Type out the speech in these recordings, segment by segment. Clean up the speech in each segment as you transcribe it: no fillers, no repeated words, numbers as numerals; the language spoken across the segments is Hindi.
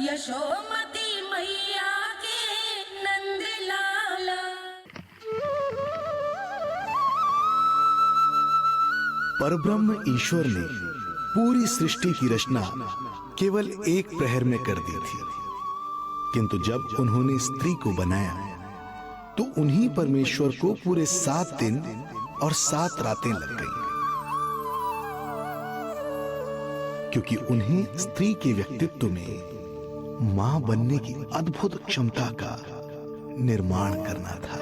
यशोमती मैया के नंद लाला। परब्रह्म ईश्वर ने पूरी सृष्टि की रचना केवल एक प्रहर में कर दी थी, किंतु जब उन्होंने स्त्री को बनाया तो उन्हीं परमेश्वर को पूरे 7 दिन और 7 रातें लग गईं, क्योंकि उन्हें स्त्री के व्यक्तित्व में मां बनने की अद्भुत क्षमता का निर्माण करना था,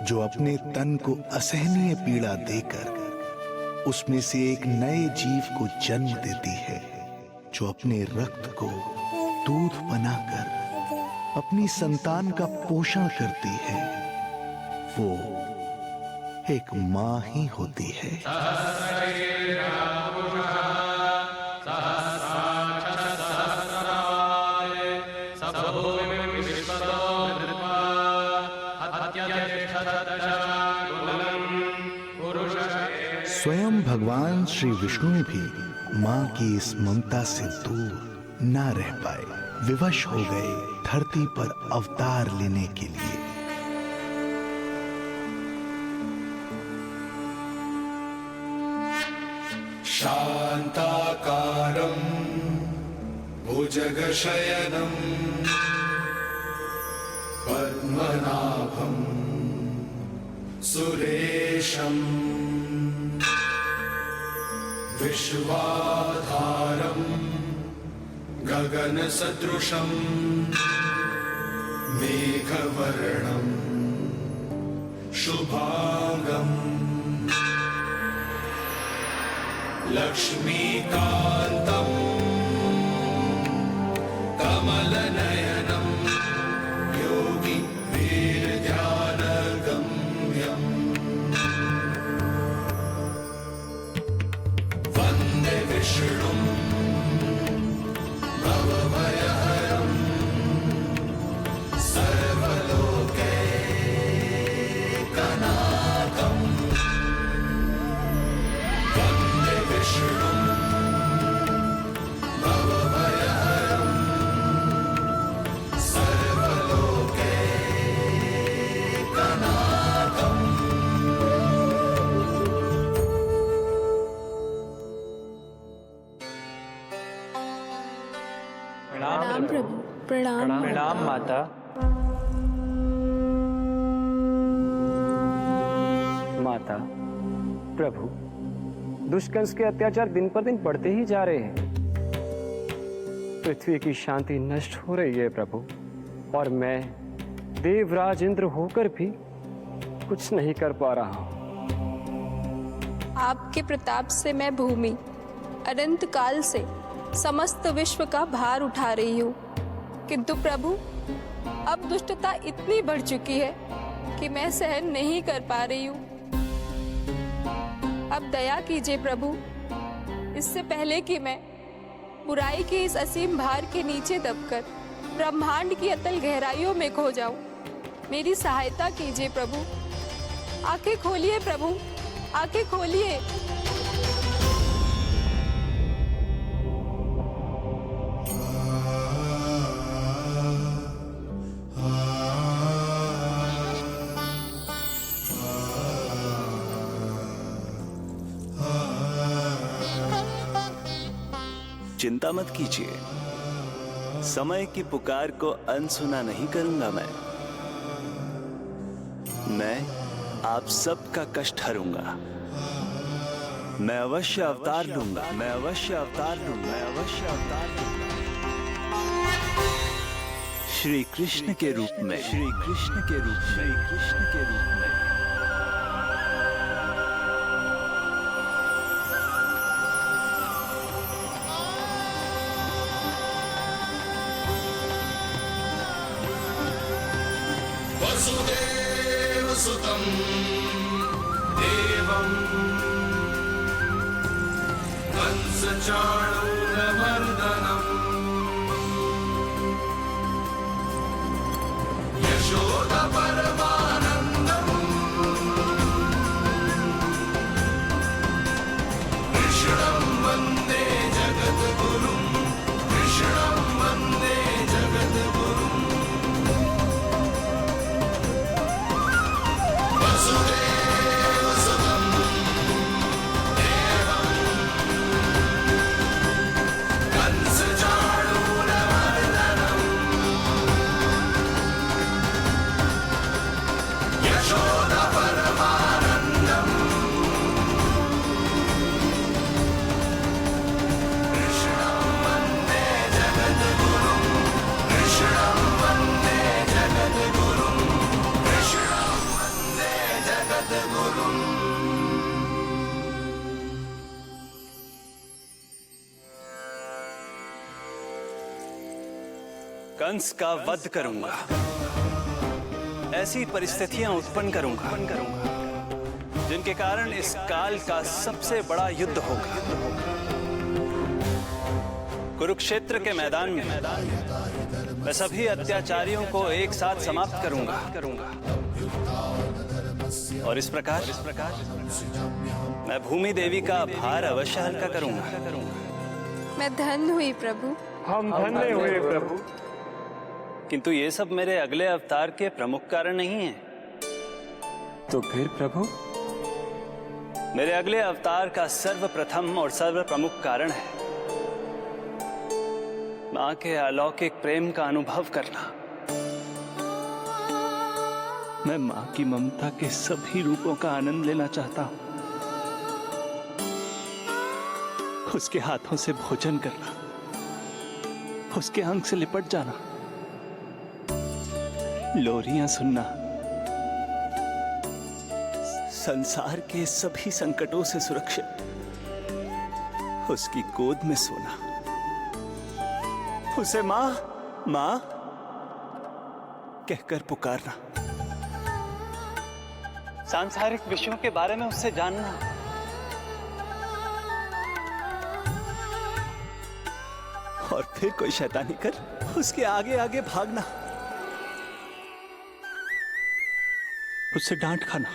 जो अपने तन को असहनीय पीड़ा देकर उसमें से एक नए जीव को जन्म देती है, जो अपने रक्त को दूध बनाकर अपनी संतान का पोषण करती है। वो एक मां ही होती है। स्वयं भगवान श्री विष्णु भी मां की इस ममता से दूर ना रह पाए, विवश हो गए धरती पर अवतार लेने के लिए। शांताकारं भुजगशयनं पद्मनाभं सुरेशं विश्वाधारं गगनसदृशं मेघवर्णं शुभांगं लक्ष्मीकान्तं कमलनयनं योगी वीरध्यानगम्यं वन्दे विष्णुं भवभयहरं सर्वलोकैकनाथं वन्दे विष्णुं भवभयहरं सर्वलोकैकनाथम्। प्रणाम प्रभु। प्रणाम प्रणाम माता। माता, प्रभु, दुष्कंस के अत्याचार दिन पर दिन बढ़ते ही जा रहे हैं। पृथ्वी की शांति नष्ट हो रही है प्रभु, और मैं देवराज इंद्र होकर भी कुछ नहीं कर पा रहा हूं। आपके प्रताप से मैं भूमि अनंत काल से समस्त विश्व का भार उठा रही हूँ, किंतु प्रभु अब दुष्टता इतनी बढ़ चुकी है कि मैं सहन नहीं कर पा रही हूँ। अब दया कीजिए प्रभु, इससे पहले कि मैं बुराई के इस असीम भार के नीचे दबकर ब्रह्मांड की अतल गहराइयों में खो जाऊं। मेरी सहायता कीजिए प्रभु। आंखें खोलिए प्रभु, आंखें खोलिए। चिंता मत कीजिए, समय की पुकार को अनसुना नहीं करूंगा। मैं आप सबका कष्ट हरूंगा। मैं अवश्य अवतार लूंगा, मैं अवश्य अवतार लूंगा, मैं अवश्य अवतार लूंगा। श्री कृष्ण के रूप में, श्री कृष्ण के रूप में, श्री कृष्ण के रूप में। वसुदेव सुतं देवं कंसचाणूरमर्दनं यशोदपरमानन्दं कृष्णं वन्दे जगद्गुरुं। कंस का वध करूंगा। ऐसी परिस्थितियां उत्पन्न करूंगा जिनके कारण इस काल का सबसे बड़ा युद्ध होगा। कुरुक्षेत्र के मैदान में मैं सभी अत्याचारियों को एक साथ समाप्त करूंगा और इस प्रकार मैं भूमि देवी का भार अवश्य हल्का करूंगा। मैं धन्य हुई प्रभु। हम धन्य हुए प्रभु। किंतु ये सब मेरे अगले अवतार के प्रमुख कारण नहीं है। तो फिर प्रभु? मेरे अगले अवतार का सर्वप्रथम और सर्व प्रमुख कारण है मां के अलौकिक प्रेम का अनुभव करना। मैं मां की ममता के सभी रूपों का आनंद लेना चाहता हूं। उसके हाथों से भोजन करना, उसके अंग से लिपट जाना, लोरियां सुनना, संसार के सभी संकटों से सुरक्षित उसकी गोद में सोना, उसे मां मां कहकर पुकारना, सांसारिक विषयों के बारे में उससे जानना, और फिर कोई शैतानी कर उसके आगे आगे भागना, उससे डांट खाना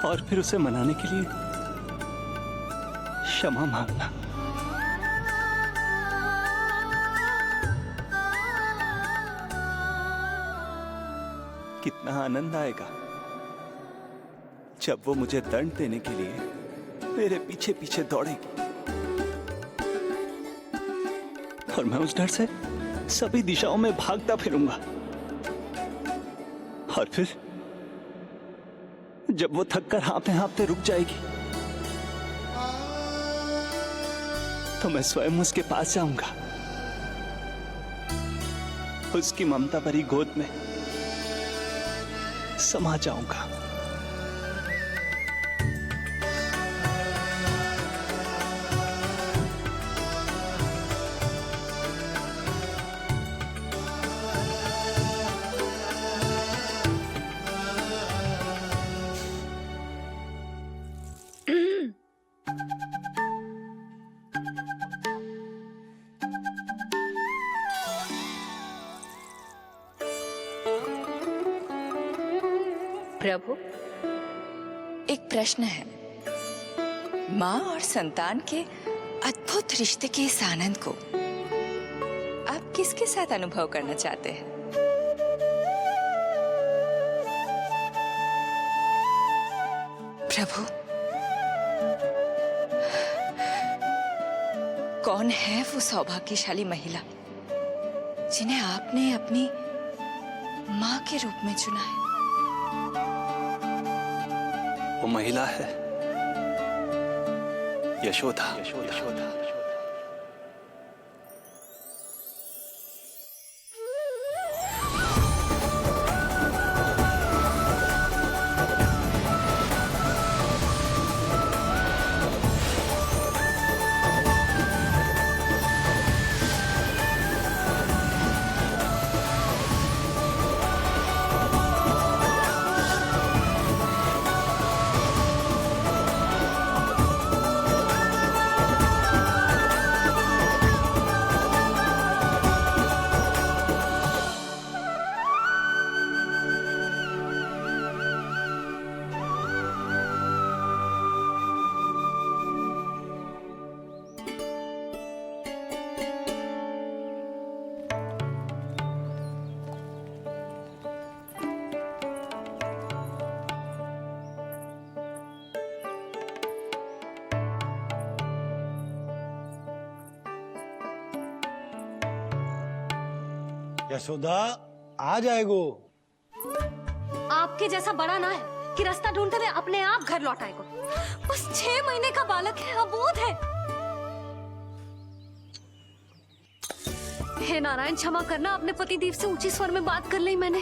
और फिर उसे मनाने के लिए क्षमा मांगना। कितना आनंद आएगा जब वो मुझे दंड देने के लिए मेरे पीछे पीछे दौड़ेगी और मैं उस डर से सभी दिशाओं में भागता फिरूंगा। और फिर जब वो थककर हाँफते रुक जाएगी तो मैं स्वयं उसके पास जाऊंगा, उसकी ममता भरी गोद में समा जाऊंगा। प्रभु, एक प्रश्न है। माँ और संतान के अद्भुत रिश्ते के इस आनंद को आप किसके साथ अनुभव करना चाहते हैं? प्रभु, कौन है वो सौभाग्यशाली महिला जिन्हें आपने अपनी माँ के रूप में चुना है? वो महिला है यशोदा। यशोदा आ जाएगो। आपके जैसा बड़ा ना है कि रास्ता ढूंढते हुए अपने आप घर लौट आएगो। बस 6 महीने का बालक है, अबोध है। हे नारायण, क्षमा करना, अपने पति देव से ऊंची स्वर में बात कर ली मैंने।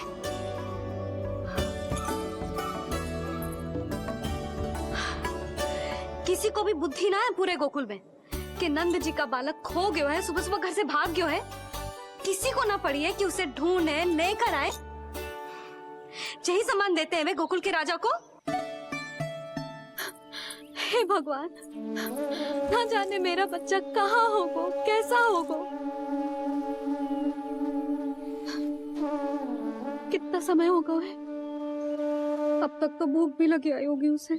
किसी को भी बुद्धि ना है पूरे गोकुल में। कि नंद जी का बालक खो गयो है, सुबह सुबह घर से भाग गयो है। किसी को ना पड़ी है कि उसे ढूंढे लेकर आए। यही सम्मान देते हैं वे गोकुल के राजा को। हे भगवान, ना जाने मेरा बच्चा कहाँ होगो, कैसा होगो। कितना समय होगा है? अब तक तो भूख भी लगी आई होगी उसे।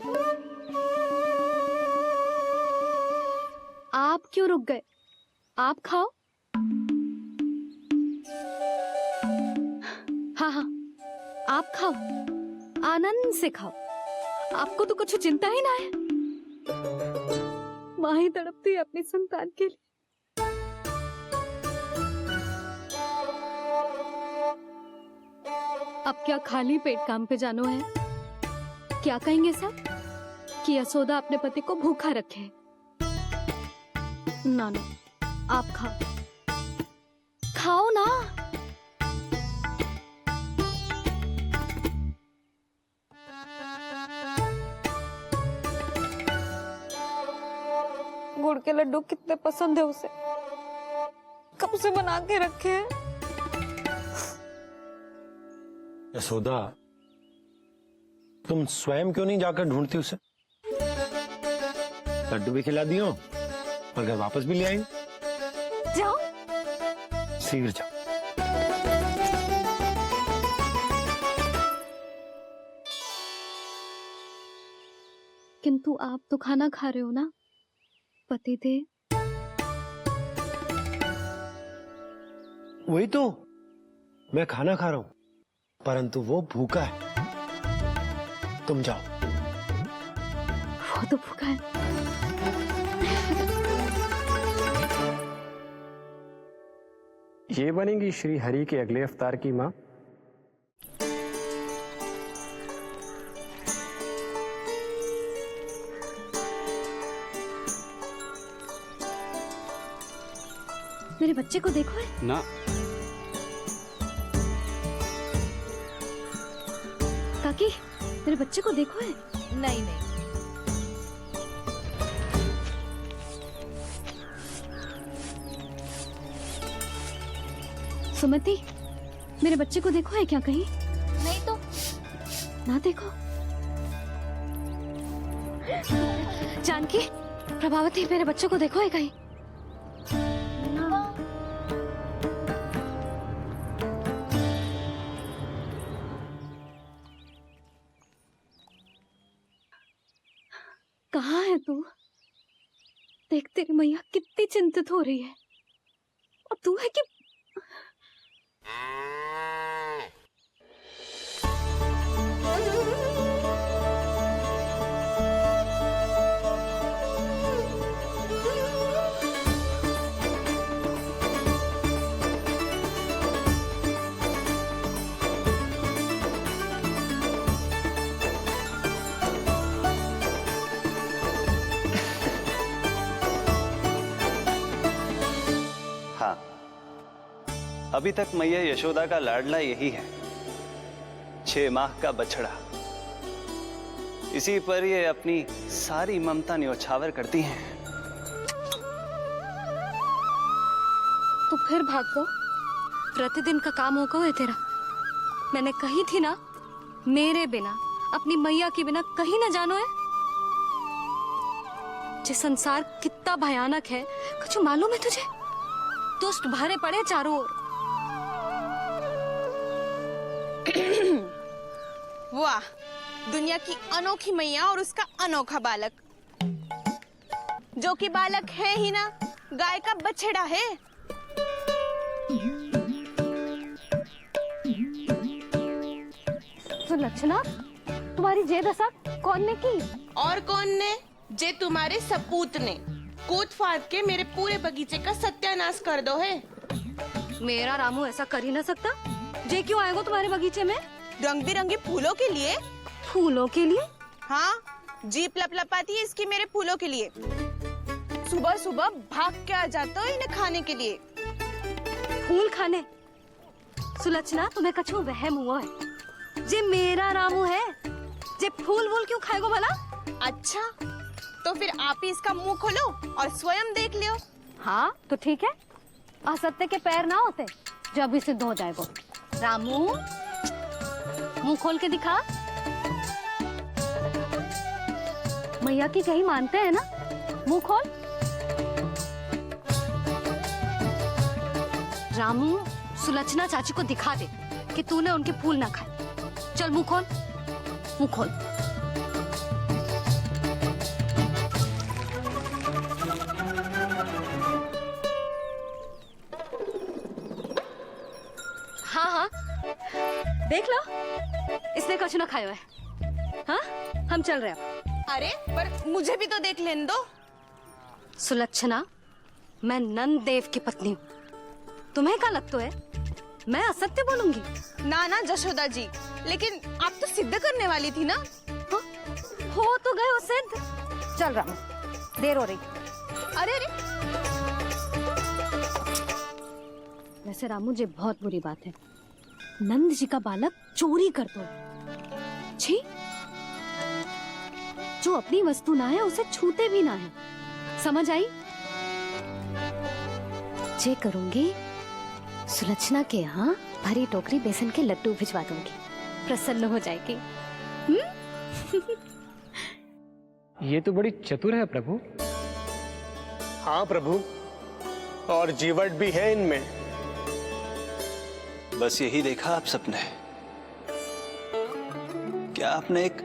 आप क्यों रुक गए? आप खाओ। हाँ हाँ, आप खाओ, आनंद से खाओ। आपको तो कुछ चिंता ही ना है। माँ ही तड़पती है अपनी संतान के लिए। अब क्या खाली पेट काम पे जानो है? क्या कहेंगे सब कि यशोदा अपने पति को भूखा रखे? ना ना, आप खाओ, खाओ ना। गुड़ के लड्डू कितने पसंद है उसे, कब से बना के रखे हैं। यशोदा, तुम स्वयं क्यों नहीं जाकर ढूंढती उसे? लड्डू भी खिला दियो और घर वापस भी ले आई। जाओ, शीघ्र जाओ। किंतु आप तो खाना खा रहे हो ना पतिदेव? वही तो, मैं खाना खा रहा हूं, परंतु वो भूखा है। तुम जाओ। वो तो भूखा है। ये बनेगी श्री हरि के अगले अवतार की माँ। मेरे बच्चे को देखो है ना। काकी, मेरे बच्चे को देखो है। नहीं नहीं, सुमति, मेरे बच्चे को देखो है क्या कहीं? नहीं तो ना देखो। जानकी, प्रभावती, मेरे बच्चे को देखो है कहीं? कहाँ है तू? देख, तेरी मैया कितनी चिंतित हो रही है, और तू है कि हाँ, अभी तक मैया यशोदा का लाडला यही है, 6 माह का बछड़ा। इसी पर ये अपनी सारी ममता न्योछावर करती हैं। तू फिर भाग गो। प्रतिदिन का काम होगा है तेरा। मैंने कही थी ना, मेरे बिना, अपनी मैया के बिना कहीं ना जानो है। ये संसार कितना भयानक है, कुछ मालूम है तुझे? दुष्ट भरे पड़े चारों ओर। वाह, दुनिया की अनोखी मैया और उसका अनोखा बालक, जो कि बालक है ही ना, गाय का बछड़ा है। तो लक्षणा, तुम्हारी जे दशा कौन ने की? और कौन ने? जे तुम्हारे सपूत ने कूद फाड़ के मेरे पूरे बगीचे का सत्यानाश कर दो है। मेरा रामू ऐसा कर ही ना सकता। जे क्यों आएगा तुम्हारे बगीचे में? रंग बिरंगे फूलों के लिए। फूलों के लिए? हाँ, जीप लपलपाती है इसकी मेरे फूलों के लिए। सुबह सुबह भाग के आ जाता हो इन्हें खाने के लिए। फूल खाने? सुलक्षणा, तुम्हें कछु वहम हुआ है। जे मेरा रामू है, जे फूल वूल क्यों खाएगो भला? अच्छा, तो फिर आप ही इसका मुंह खोलो और स्वयं देख लियो। हाँ तो ठीक है, असत्य के पैर ना होते जो अभी सिद्ध हो जाए वो। रामू मुंह खोल के दिखा। मैया की कहीं मानते हैं ना, मुंह खोल। रामू सुलक्षणा चाची को दिखा दे कि तूने उनके फूल ना खाए। चल मुंह खोल, मुंह खोल। हाँ हाँ देख लो, इसने कुछ ना खाया है। हाँ हम चल रहे हैं। अरे पर मुझे भी तो देख लेने दो। सुलक्षणा, मैं नंद देव की पत्नी हूँ, तुम्हें क्या लगता है मैं असत्य बोलूंगी? ना ना जशोदा जी, लेकिन आप तो सिद्ध करने वाली थी ना। हाँ? हो तो गए हो सिद्ध। चल रामू, देर हो रही। अरे अरे वैसे रामू जी बहुत बुरी बात है, नंद जी का बालक चोरी कर दो। छी, जो अपनी वस्तु ना है उसे छूते भी ना है, समझ आई? जे करूंगी सुलक्षणा के यहाँ भरी टोकरी बेसन के लड्डू भिजवा दूंगी, प्रसन्न हो जाएगी। ये तो बड़ी चतुर है प्रभु। हाँ प्रभु, और जीवट भी है इनमें। बस यही देखा आप सबने? क्या आपने एक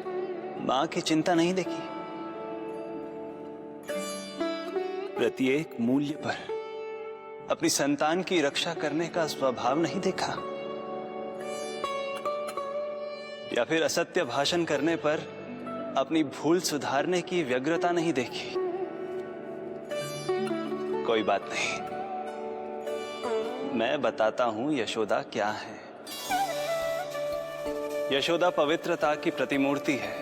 मां की चिंता नहीं देखी? प्रत्येक मूल्य पर अपनी संतान की रक्षा करने का स्वभाव नहीं देखा? या फिर असत्य भाषण करने पर अपनी भूल सुधारने की व्यग्रता नहीं देखी? कोई बात नहीं, मैं बताता हूं यशोदा क्या है। यशोदा पवित्रता की प्रतिमूर्ति है,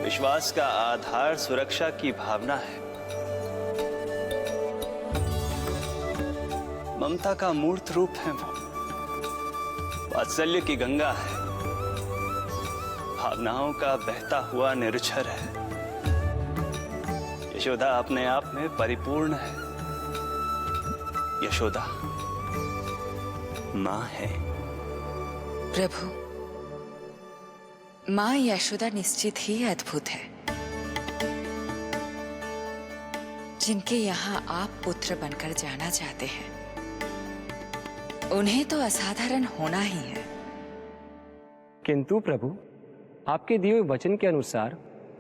विश्वास का आधार सुरक्षा की भावना है, ममता का मूर्त रूप है वो, वात्सल्य की गंगा है, भावनाओं का बहता हुआ निर्झर है। यशोदा अपने आप में परिपूर्ण है। यशोदा मां है। प्रभु, मां यशोदा निश्चित ही अद्भुत है, जिनके यहाँ आप पुत्र बनकर जाना चाहते हैं, उन्हें तो असाधारण होना ही है। किंतु प्रभु, आपके दिए हुए वचन के अनुसार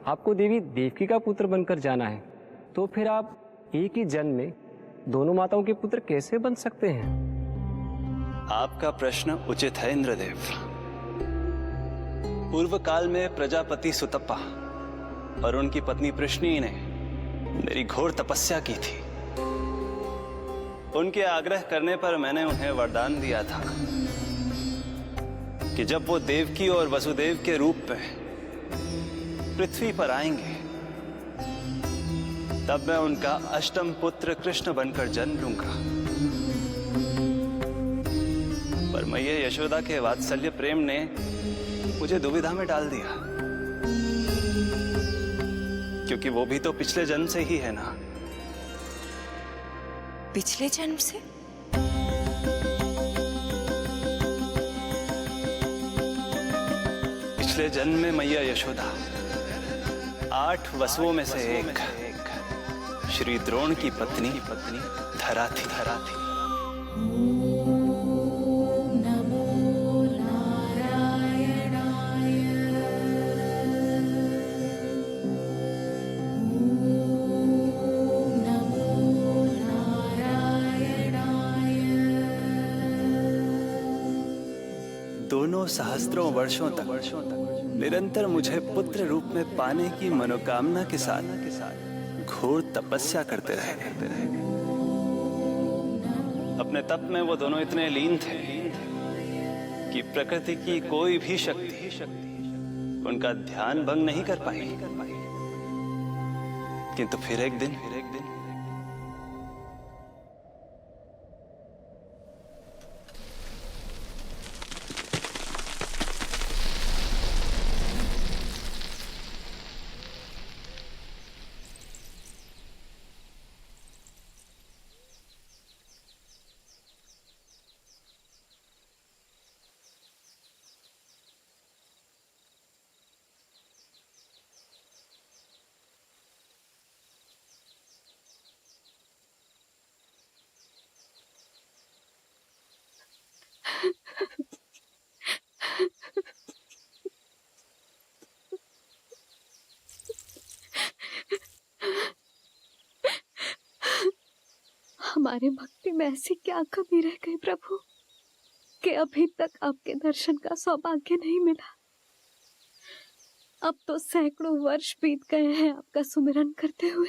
आपको देवी देवकी का पुत्र बनकर जाना है, तो फिर आप एक ही जन्म में दोनों माताओं के पुत्र कैसे बन सकते हैं? आपका प्रश्न उचित है इंद्रदेव। पूर्व काल में प्रजापति सुतप्पा और उनकी पत्नी प्रश्नी ने मेरी घोर तपस्या की थी। उनके आग्रह करने पर मैंने उन्हें वरदान दिया था कि जब वो देवकी और वसुदेव के रूप में पृथ्वी पर आएंगे, तब मैं उनका अष्टम पुत्र कृष्ण बनकर जन्म लूंगा। पर मैया यशोदा के वात्सल्य प्रेम ने मुझे दुविधा में डाल दिया, क्योंकि वो भी तो पिछले जन्म से ही है ना। पिछले जन्म से? पिछले जन्म में मैया यशोदा 8 वसुओं में से एक श्री द्रोण की पत्नी धरा थी। दोनों सहस्त्रों वर्षों तक निरंतर मुझे पुत्र रूप में पाने की मनोकामना के साथ घोर तपस्या करते रहे। अपने तप में वो दोनों इतने लीन थे कि प्रकृति की कोई भी शक्ति उनका ध्यान भंग नहीं कर पाई। किंतु फिर एक दिन हमारे भक्ति में ऐसी क्या कमी रह गई प्रभु कि अभी तक आपके दर्शन का सौभाग्य नहीं मिला। अब तो सैकड़ों वर्ष बीत गए हैं आपका सुमिरन करते हुए।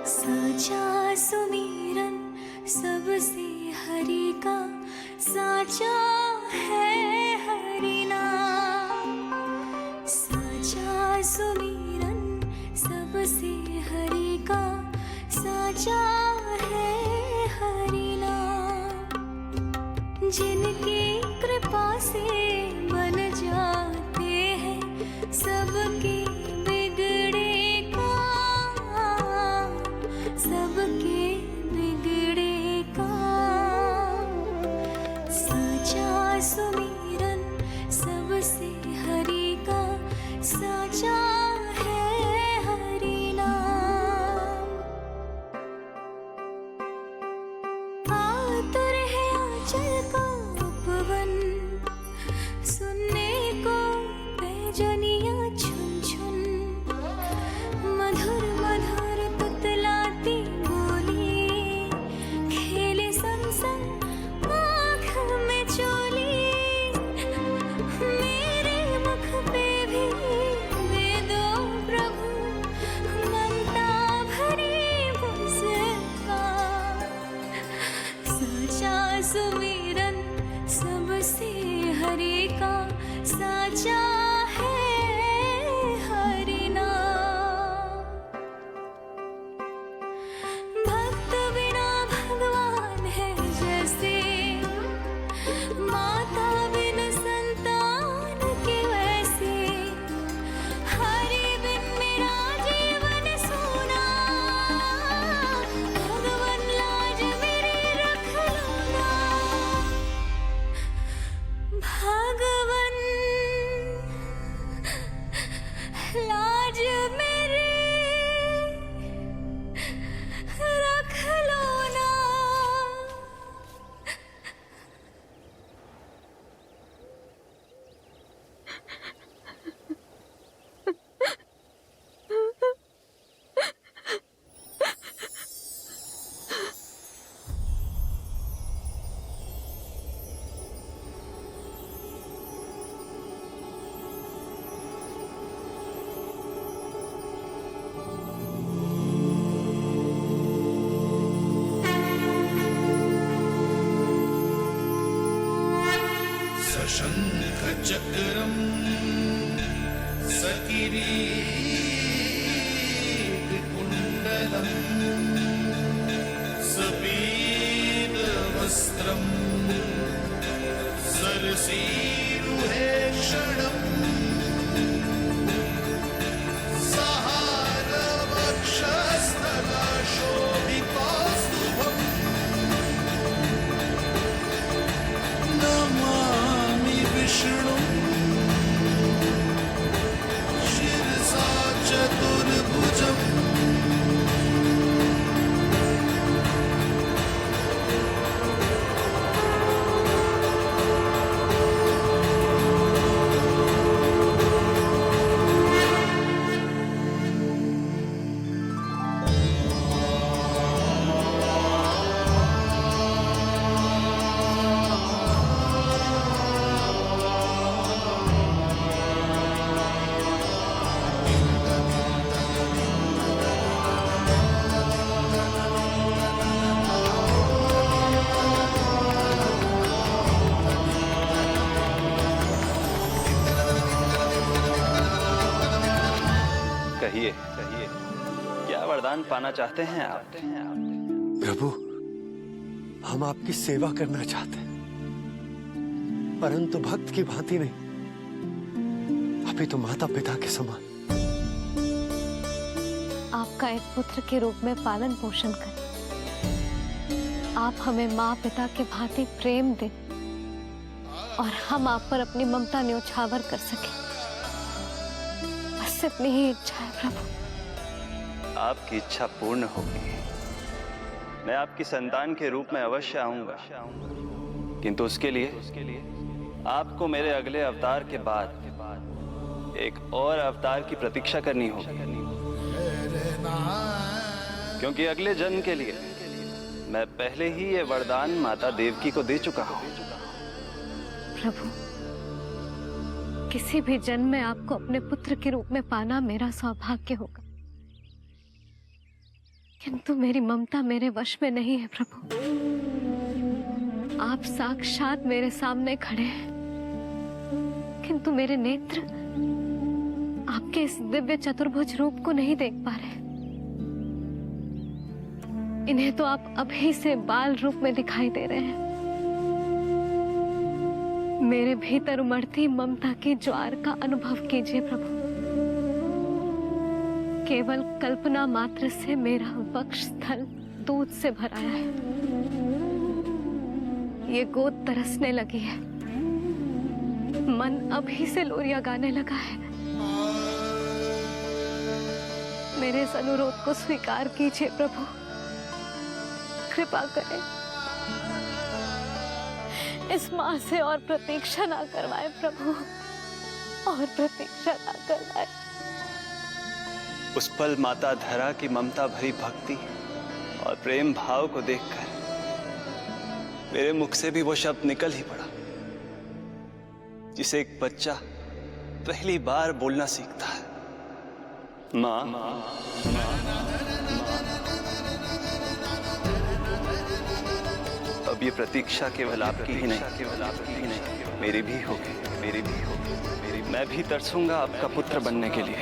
साचा सुमिरन सबसे हरि का, साचा है हरि नाम। साचा सुमिरन सबसे हरि का, साचा है हरि नाम। जिनकी कृपा से बन जाते हैं सबके बिगड़े काम, सबके बिगड़े काम। साचा सुमिरन सबसे हरि का, साचा है हरि नाम। आतुर है आंचल का उपवन, सुनने को पैजनियां छुन छुन। मधुर मधुर तुतलाती बोली, खेले संग संग आँख में चोली। मेरे मुख पे भी दे दो प्रभु ममता भरी मुस्कान। साचा सुमिरन सबसे हरि का, साचा है हरि नाम। भक्त बिना भगवान है जैसे, माता बिन संतान के वैसे। हरि बिन मेरा जीवन सूना, भगवान लाज मेरी रख लो ना। भगवान लाज मेरी रख लो ना। सशंख चक्रम सकिरीट कुंडलम सपीत वस्त्रम सरसीरुहे क्षणम सहार वक्षस्थलशोभितौस्तुभम् नमामि विष्णु शिरसा चतुर्भुजम्। कहिए कहिए, क्या वरदान पाना चाहते हैं आप? प्रभु, हम आपकी सेवा करना चाहते हैं, परंतु भक्त की भांति नहीं, अभी तो माता पिता के समान। आपका एक पुत्र के रूप में पालन पोषण करें। आप हमें माँ पिता के भांति प्रेम दें और हम आप पर अपनी ममता न्योछावर कर सकें। बस इतनी ही इच्छा है प्रभु। आपकी इच्छा पूर्ण होगी। मैं आपकी संतान के रूप में अवश्य आऊंगा, किंतु उसके लिए आपको मेरे अगले अवतार के बाद एक और अवतार की प्रतीक्षा करनी होगी, क्योंकि अगले जन्म के लिए मैं पहले ही ये वरदान माता देवकी को दे चुका हूं। प्रभु, किसी भी जन्म में आपको अपने पुत्र के रूप में पाना मेरा सौभाग्य होगा, किंतु मेरी ममता मेरे वश में नहीं है। प्रभु, आप साक्षात मेरे सामने खड़े हैं, किंतु मेरे नेत्र आपके इस दिव्य चतुर्भुज रूप को नहीं देख पा रहे। इन्हें तो आप अभी से बाल रूप में दिखाई दे रहे हैं। मेरे भीतर उमड़ती ममता की ज्वार का अनुभव कीजिए प्रभु। केवल कल्पना मात्र से मेरा वक्षस्थल दूध से भराया है। ये गोद तरसने लगी है, मन अभी से लोरिया गाने लगा है। मेरे इस अनुरोध को स्वीकार कीजिए प्रभु, कृपा करें। इस मां से और प्रतीक्षा ना करवाए प्रभु, और प्रतीक्षा ना करवाए। उस पल माता धरा की ममता भरी भक्ति और प्रेम भाव को देखकर मेरे मुख से भी वो शब्द निकल ही पड़ा जिसे एक बच्चा पहली बार बोलना सीखता है, माँ। अब ये प्रतीक्षा केवल आपकी ही नहीं, मेरी भी होगी। मैं भी तरसूंगा आपका पुत्र बनने के लिए।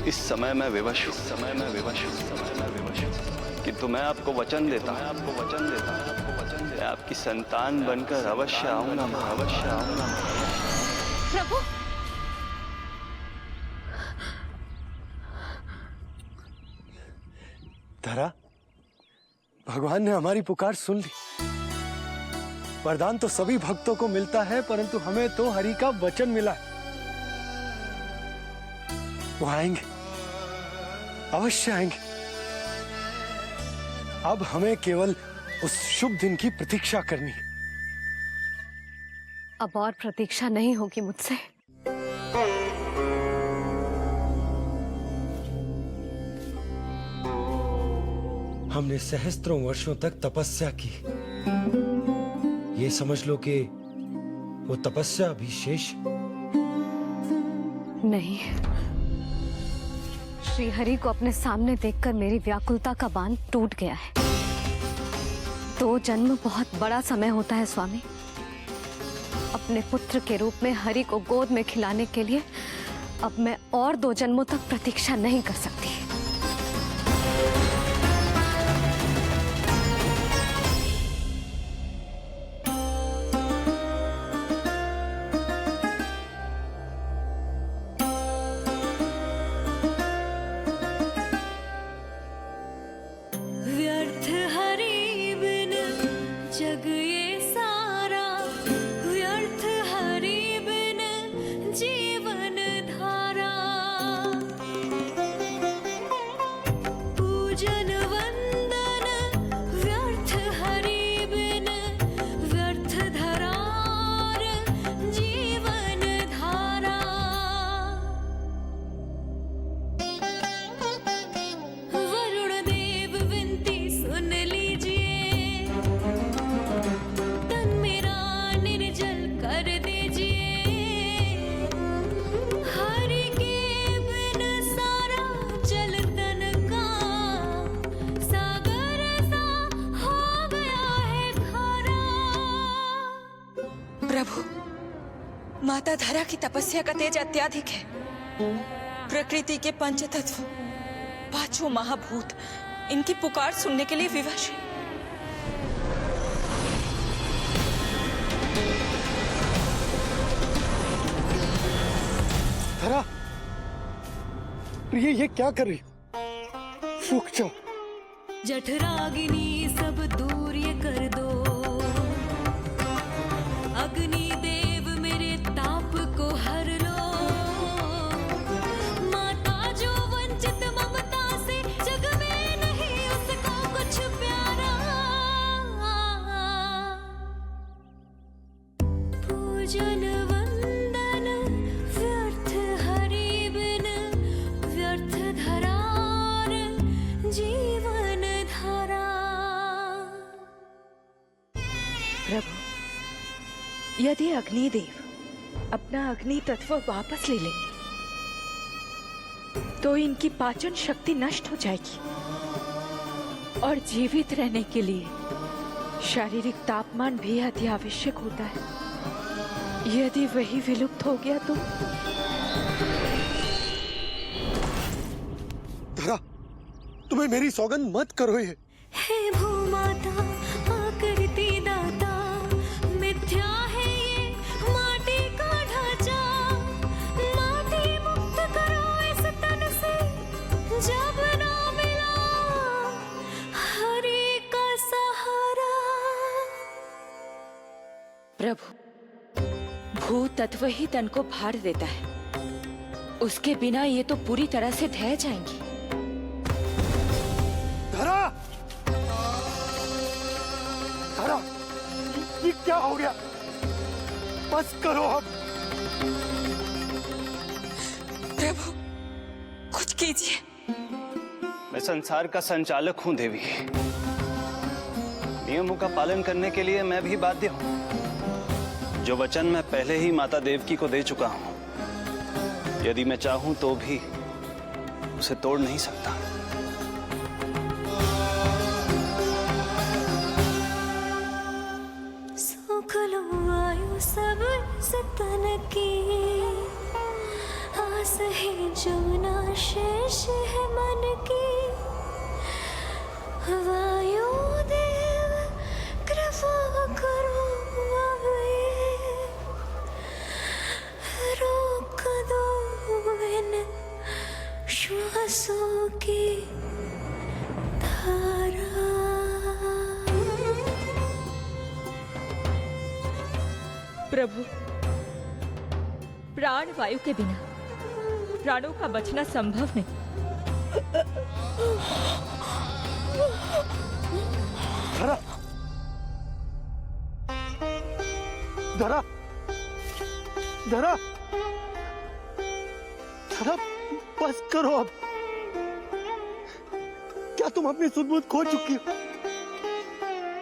इस समय मैं विवश हूँ, किंतु मैं आपको वचन देता हूँ, मैं आपकी संतान बनकर अवश्य आऊंगा, प्रभु, धरा, भगवान ने हमारी पुकार सुन ली। वरदान तो सभी भक्तों को मिलता है, परंतु हमें तो हरि का वचन मिला है। वो आएंगे, अवश्य आएंगे। अब हमें केवल उस शुभ दिन की प्रतीक्षा करनी है। अब और प्रतीक्षा नहीं होगी मुझसे। हमने सहस्त्रों वर्षों तक तपस्या की। ये समझ लो कि वो तपस्या अभी शेष नहीं। श्री हरि को अपने सामने देखकर मेरी व्याकुलता का बांध टूट गया है। 2 जन्म बहुत बड़ा समय होता है स्वामी। अपने पुत्र के रूप में हरि को गोद में खिलाने के लिए अब मैं और 2 जन्मों तक प्रतीक्षा नहीं कर सकती। व्यर्थ हरि बिन जग ये सारा, व्यर्थ हरि बिन जीवन धारा। पूजन वंदन व्यर्थ हरि बिन, व्यर्थ धरार जीवन धारा। वरुण देव विनती सुन लीजिए, तन मेरा निर्जल कर दीजिए। हरि के बिन सारा जल तन का सागर सा हो गया है खारा। प्रभु, माता धरा की तपस्या का तेज अत्याधिक है। प्रकृति के पंचतत्व, 5 महाभूत इनकी पुकार सुनने के लिए विवश है। धरा, प्रिय, ये क्या कर रही हो? रुक जाओ। जठराग्नि सब दूर ये कर दो, अग्नि देव मेरे ताप को हर लो। माता जो वंचित ममता से, जग में नहीं उसको कुछ प्यारा। प्रभु, यदि अग्निदेव अपना अग्नि तत्व वापस ले लेंगे तो इनकी पाचन शक्ति नष्ट हो जाएगी और जीवित रहने के लिए शारीरिक तापमान भी अति आवश्यक होता है। यदि वही विलुप्त हो गया तो धरा, तुम्हें मेरी सौगंध मत करो ये। हे भूमाता आकृति दाता, मिथ्या है ये माटी का ढांचा, माटी मुक्त करो इस तन से, जब ना मिला हरि का सहारा। प्रभु, भू तत्व ही तन को भार देता है, उसके बिना ये तो पूरी तरह से ढह जाएंगी। धरा, धरा, ये क्या हो गया? बस करो अब। प्रभु, कुछ कीजिए। मैं संसार का संचालक हूं देवी। नियमों का पालन करने के लिए मैं भी बाध्य हूं। जो वचन मैं पहले ही माता देवकी को दे चुका हूं, यदि मैं चाहूं तो भी उसे तोड़ नहीं सकता। सुख लो आयु सब तन की, आस है जो ना शेष है मन की। वायु देव कृपा करो अब ये, रोक दो इन श्वासों की धारा। प्रभु, प्राण वायु के बिना प्राणों का बचना संभव नहीं। धरा, धरा, धरा, धरा, बस करो अब। क्या तुम अपनी सुध-बुध खो चुकी हो?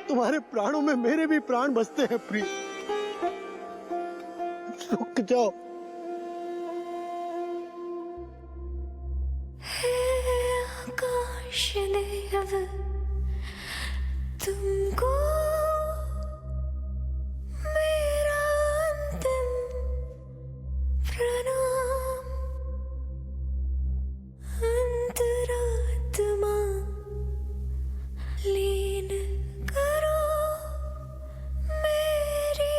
तुम्हारे प्राणों में मेरे भी प्राण बसते हैं प्रिय। रुक जाओ। हे आकाश देव, तुमको मेरा अंतिम प्रणाम। अंतरात्मा लीन करो मेरी,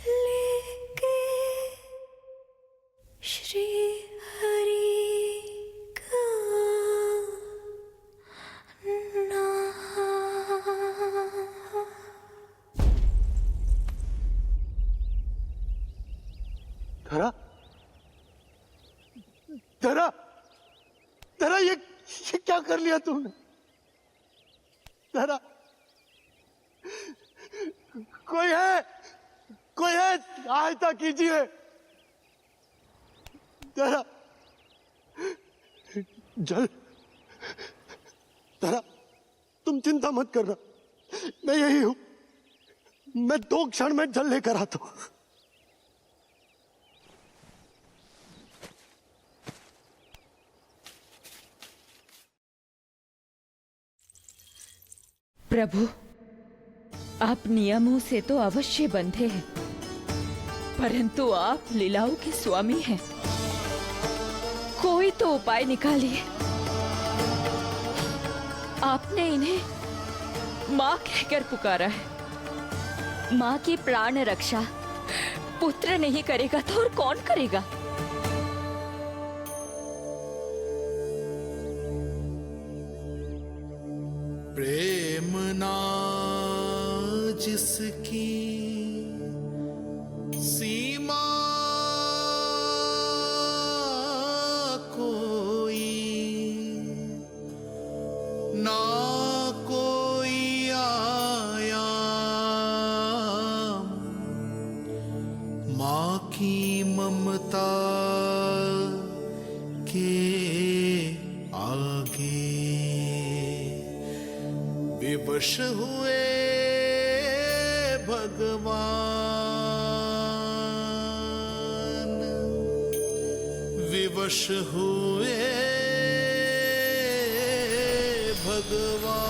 लेके श्री हरि का नाम। धरा, धरा, धरा, ये क्या कर लिया तुमने? धरा, कोई है, कोई है, सहायता कीजिए। धरा, जल, धरा, तुम चिंता मत करना, मैं यही हूं। मैं 2 क्षण में जल लेकर आता हूं। प्रभु, आप नियमों से तो अवश्य बंधे हैं, परंतु आप लीलाओं के स्वामी हैं। कोई तो उपाय निकालिए। आपने इन्हें माँ कहकर पुकारा है। माँ की प्राण रक्षा पुत्र नहीं करेगा तो और कौन करेगा? प्रेम ना जिसकी सीमा कोई, ना कोई आयाम, माँ की ममता के आगे विवश हुए भगवान, विवश हुए भगवान।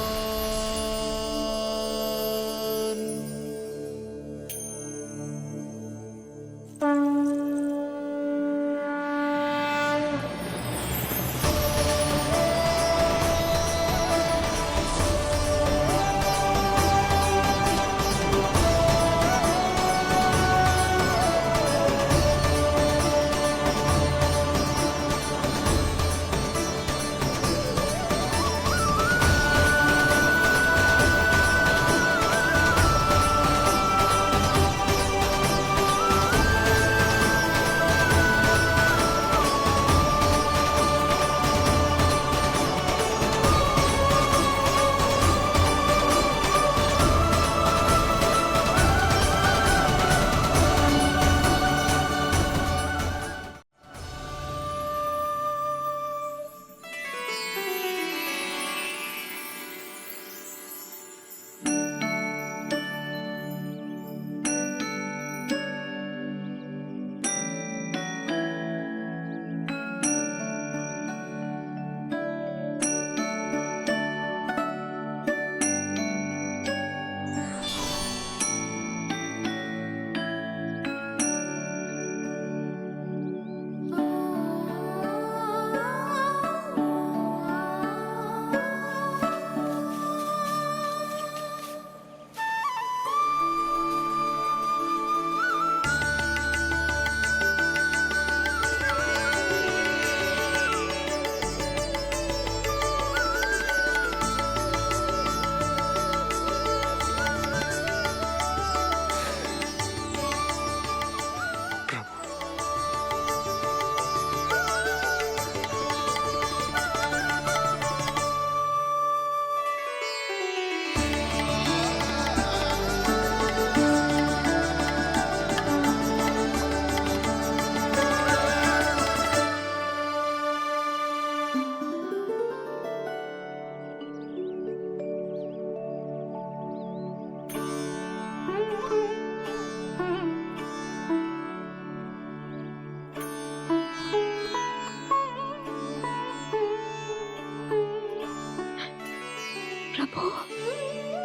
प्रभु,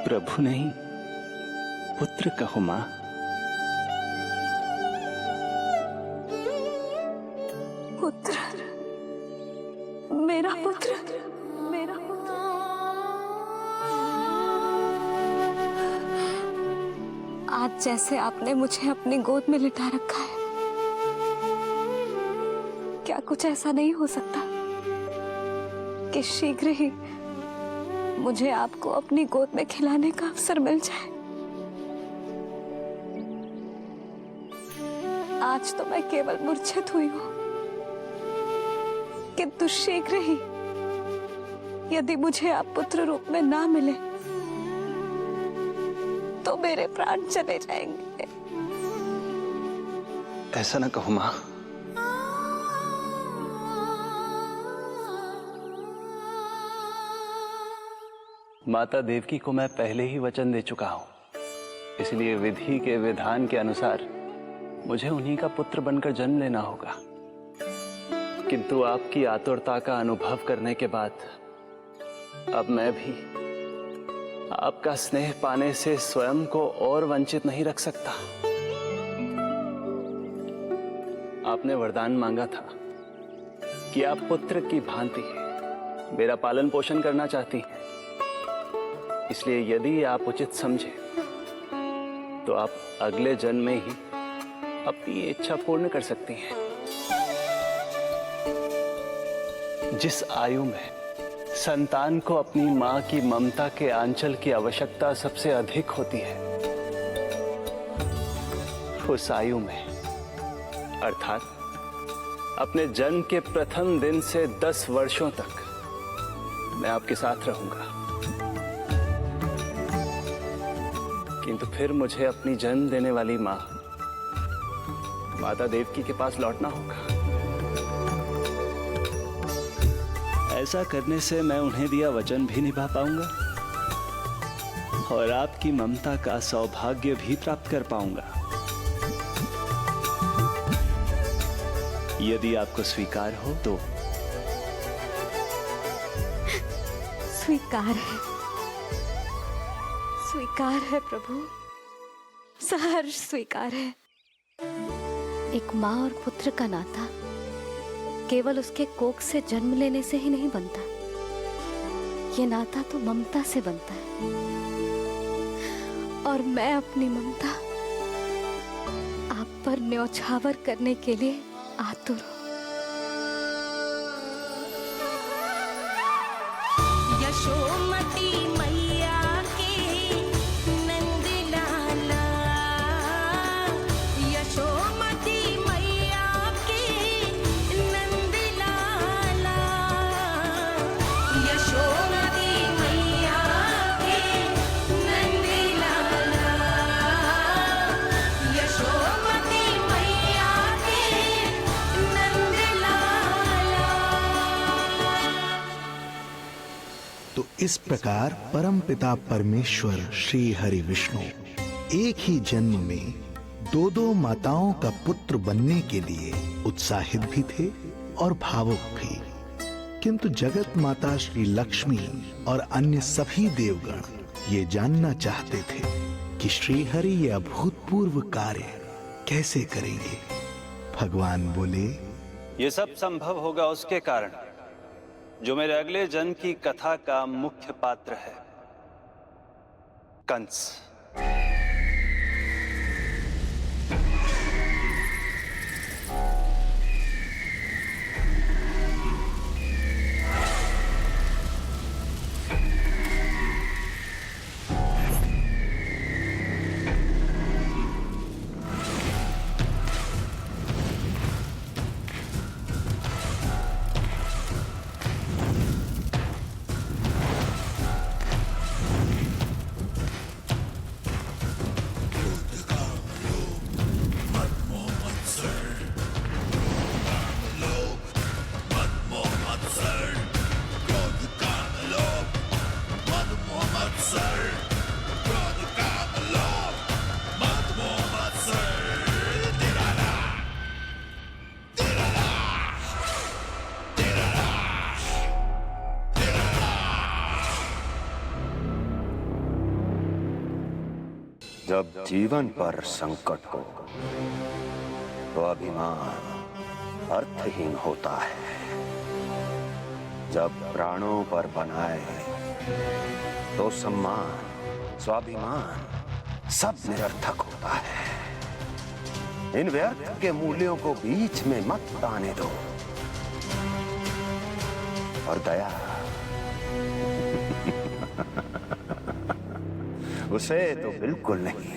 प्रभु नहीं, पुत्र कहो मां। पुत्र, मेरा पुत्र, मेरा पुत्र। आज जैसे आपने मुझे अपनी गोद में लिटा रखा है, क्या कुछ ऐसा नहीं हो सकता कि शीघ्र ही मुझे आपको अपनी गोद में खिलाने का अवसर मिल जाए? आज तो मैं केवल मूर्छित हुई हूं, किंतु शीघ्र ही यदि मुझे आप पुत्र रूप में ना मिले तो मेरे प्राण चले जाएंगे। ऐसा ना कहो मां। माता देवकी को मैं पहले ही वचन दे चुका हूं, इसलिए विधि के विधान के अनुसार मुझे उन्हीं का पुत्र बनकर जन्म लेना होगा। किंतु आपकी आतुरता का अनुभव करने के बाद अब मैं भी आपका स्नेह पाने से स्वयं को और वंचित नहीं रख सकता। आपने वरदान मांगा था कि आप पुत्र की भांति मेरा पालन पोषण करना चाहती हैं, इसलिए यदि आप उचित समझे तो आप अगले जन्म में ही अपनी इच्छा पूर्ण कर सकती हैं। जिस आयु में संतान को अपनी मां की ममता के आंचल की आवश्यकता सबसे अधिक होती है, उस आयु में अर्थात अपने जन्म के प्रथम दिन से 10 वर्षों तक मैं आपके साथ रहूंगा। किंतु फिर मुझे अपनी जन्म देने वाली मां माता देवकी के पास लौटना होगा। ऐसा करने से मैं उन्हें दिया वचन भी निभा पाऊंगा और आपकी ममता का सौभाग्य भी प्राप्त कर पाऊंगा। यदि आपको स्वीकार हो तो। स्वीकार है प्रभु, सहर्ष स्वीकार है। एक माँ और पुत्र का नाता केवल उसके कोख से जन्म लेने से ही नहीं बनता, ये नाता तो ममता से बनता है। और मैं अपनी ममता आप पर न्यौछावर करने के लिए आतुर हूं। यशोमती मैया के नंद लाला, यशोमती मैया के नंद लाला, यशोमती मैया के नंद लाला, यशोमती मैया के नंद लाला। तो इस प्रकार परमपिता परमेश्वर श्री हरि विष्णु एक ही जन्म में दो दो माताओं का पुत्र बनने के लिए उत्साहित भी थे और भावुक भी। किंतु जगत माता श्री लक्ष्मी और अन्य सभी देवगण ये जानना चाहते थे कि श्री हरि ये अभूतपूर्व कार्य कैसे करेंगे। भगवान बोले, ये सब संभव होगा उसके कारण जो मेरे अगले जन्म की कथा का मुख्य पात्र है, कंस। जब जीवन पर संकट हो तो अभिमान अर्थहीन होता है। जब प्राणों पर बनाए तो सम्मान स्वाभिमान सब निरर्थक होता है। इन व्यर्थ के मूल्यों को बीच में मत आने दो। और दया उसे तो बिल्कुल नहीं।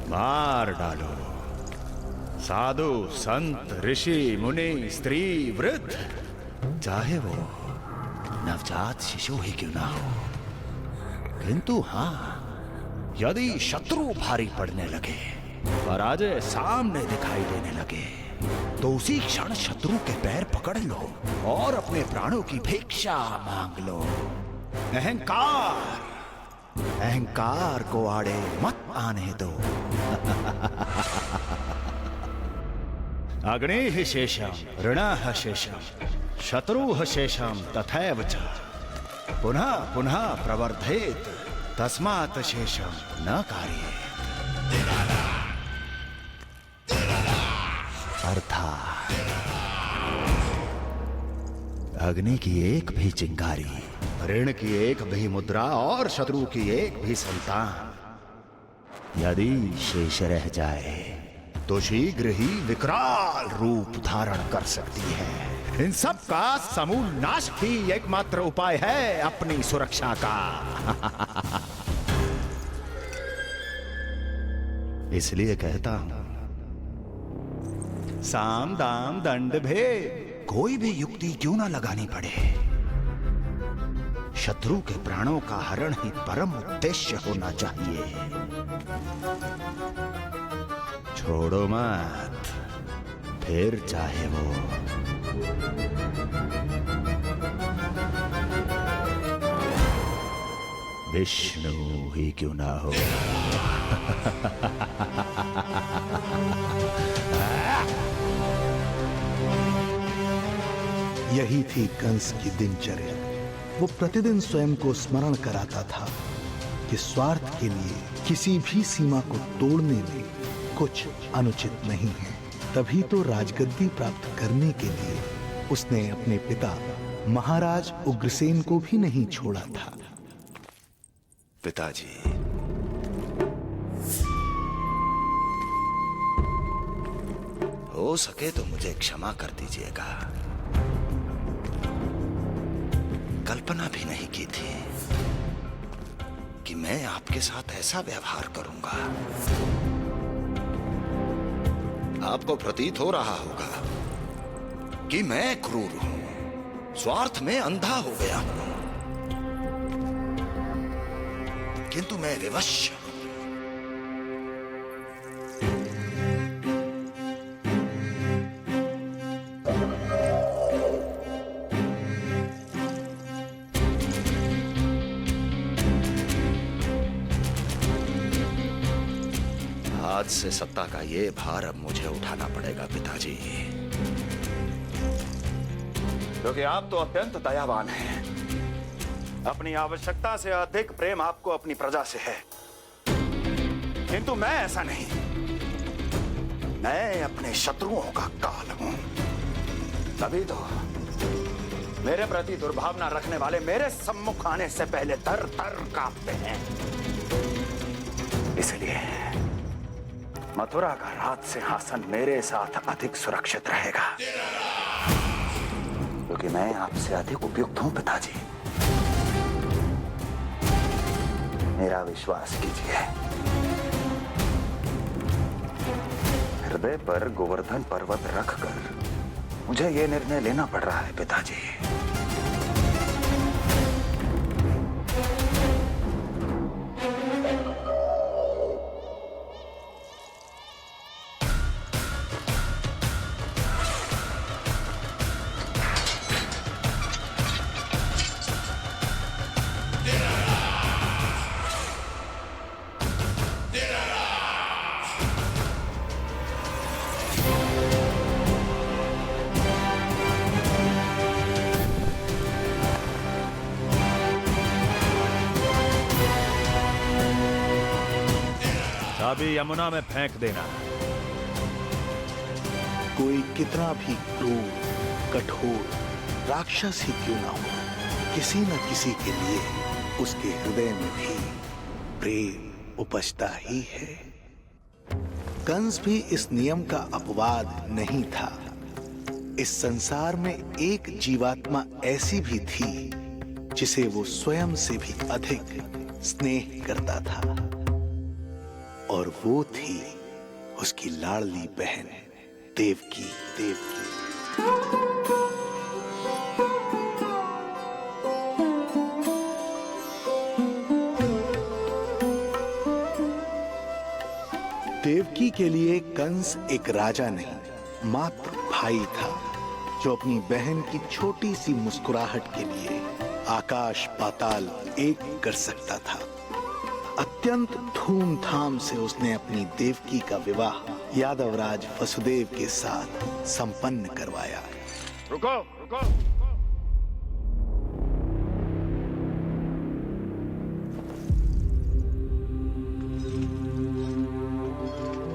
मार डालो साधु संत ऋषि मुनि स्त्री वृद्ध, चाहे वो नवजात शिशु ही क्यों ना हो। किंतु हाँ, यदि शत्रु भारी पड़ने लगे, पराजय सामने दिखाई देने लगे, तो उसी क्षण शत्रु के पैर पकड़ लो और अपने प्राणों की भिक्षा मांग लो। अहंकार को आड़े मत आने दो। अग्निः शेषम ऋणः शेषम शत्रुः शेषम तथैव च पुनः पुनः प्रवर्धेत तस्मात् शेषम न कार्येत। अर्थात अग्नि की एक भी चिंगारी, ऋण की एक भी मुद्रा और शत्रु की एक भी संतान यदि शेष रह जाए तो शीघ्र ही विकराल रूप धारण कर सकती है। इन सब का समूल नाश ही एकमात्र उपाय है अपनी सुरक्षा का। इसलिए कहता हूं, साम दाम दंड भेद कोई भी युक्ति क्यों ना लगानी पड़े, शत्रु के प्राणों का हरण ही परम उद्देश्य होना चाहिए। छोड़ो मत, फिर चाहे वो विष्णु ही क्यों ना हो। यही थी कंस की दिनचर्या। वो प्रतिदिन स्वयं को स्मरण कराता था कि स्वार्थ के लिए किसी भी सीमा को तोड़ने में कुछ अनुचित नहीं है। तभी तो राजगद्दी प्राप्त करने के लिए उसने अपने पिता महाराज उग्रसेन को भी नहीं छोड़ा था। पिताजी, हो सके तो मुझे क्षमा कर दीजिएगा। कल्पना भी नहीं की थी कि मैं आपके साथ ऐसा व्यवहार करूंगा। आपको प्रतीत हो रहा होगा कि मैं क्रूर हूं, स्वार्थ में अंधा हो गया हूं, किंतु मैं विवश हूं। आज से सत्ता का ये भार अब मुझे उठाना पड़ेगा पिताजी, क्योंकि आप तो अत्यंत दयावान हैं। अपनी आवश्यकता से अधिक प्रेम आपको अपनी प्रजा से है, किंतु मैं ऐसा नहीं। मैं अपने शत्रुओं का काल हूं, तभी तो मेरे प्रति दुर्भावना रखने वाले मेरे सम्मुख आने से पहले थर थर कांपते हैं। इसलिए मथुरा का राज सिंहासन मेरे साथ अधिक सुरक्षित रहेगा, क्योंकि मैं आपसे अधिक उपयुक्त हूं पिताजी। मेरा विश्वास कीजिए। हृदय पर गोवर्धन पर्वत रखकर मुझे यह निर्णय लेना पड़ रहा है पिताजी। चाबी यमुना में फेंक देना। कोई कितना भी क्रूर, कठोर राक्षस ही क्यों ना हो, किसी न किसी के लिए उसके हृदय में भी प्रेम उपजता ही है। कंस भी इस नियम का अपवाद नहीं था। इस संसार में एक जीवात्मा ऐसी भी थी जिसे वो स्वयं से भी अधिक स्नेह करता था, और वो थी उसकी लाडली बहन देवकी। देवकी के लिए कंस एक राजा नहीं, मात्र भाई था, जो अपनी बहन की छोटी सी मुस्कुराहट के लिए आकाश पाताल एक कर सकता था। अत्यंत धूमधाम से उसने अपनी देवकी का विवाह यादवराज वसुदेव के साथ संपन्न करवाया। रुको, रुको।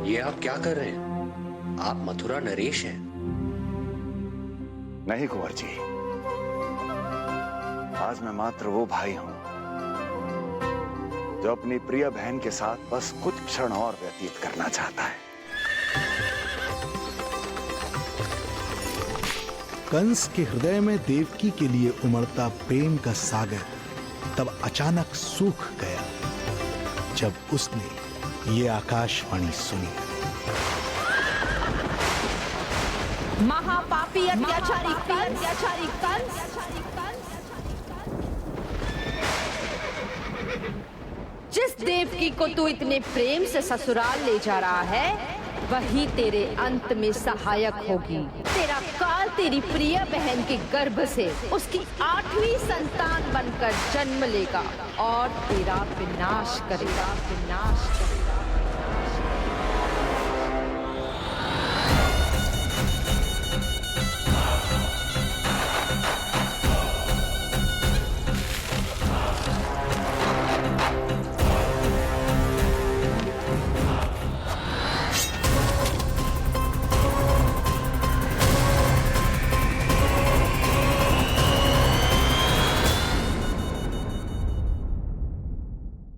ये आप क्या कर रहे हैं? आप मथुरा नरेश हैं। नहीं कुंवर जी, आज मैं मात्र वो भाई हूं जो अपनी प्रिय बहन के साथ बस कुछ क्षण और व्यतीत करना चाहता है। कंस के हृदय में देवकी के लिए उमड़ता प्रेम का सागर तब अचानक सूख गया जब उसने ये आकाशवाणी सुनी। महापापी अत्याचारी कंस, जिस देवकी को तू इतने प्रेम से ससुराल ले जा रहा है, वही तेरे अंत में सहायक होगी। तेरा काल तेरी प्रिय बहन के गर्भ से उसकी 8वीं संतान बनकर जन्म लेगा और तेरा विनाश करेगा।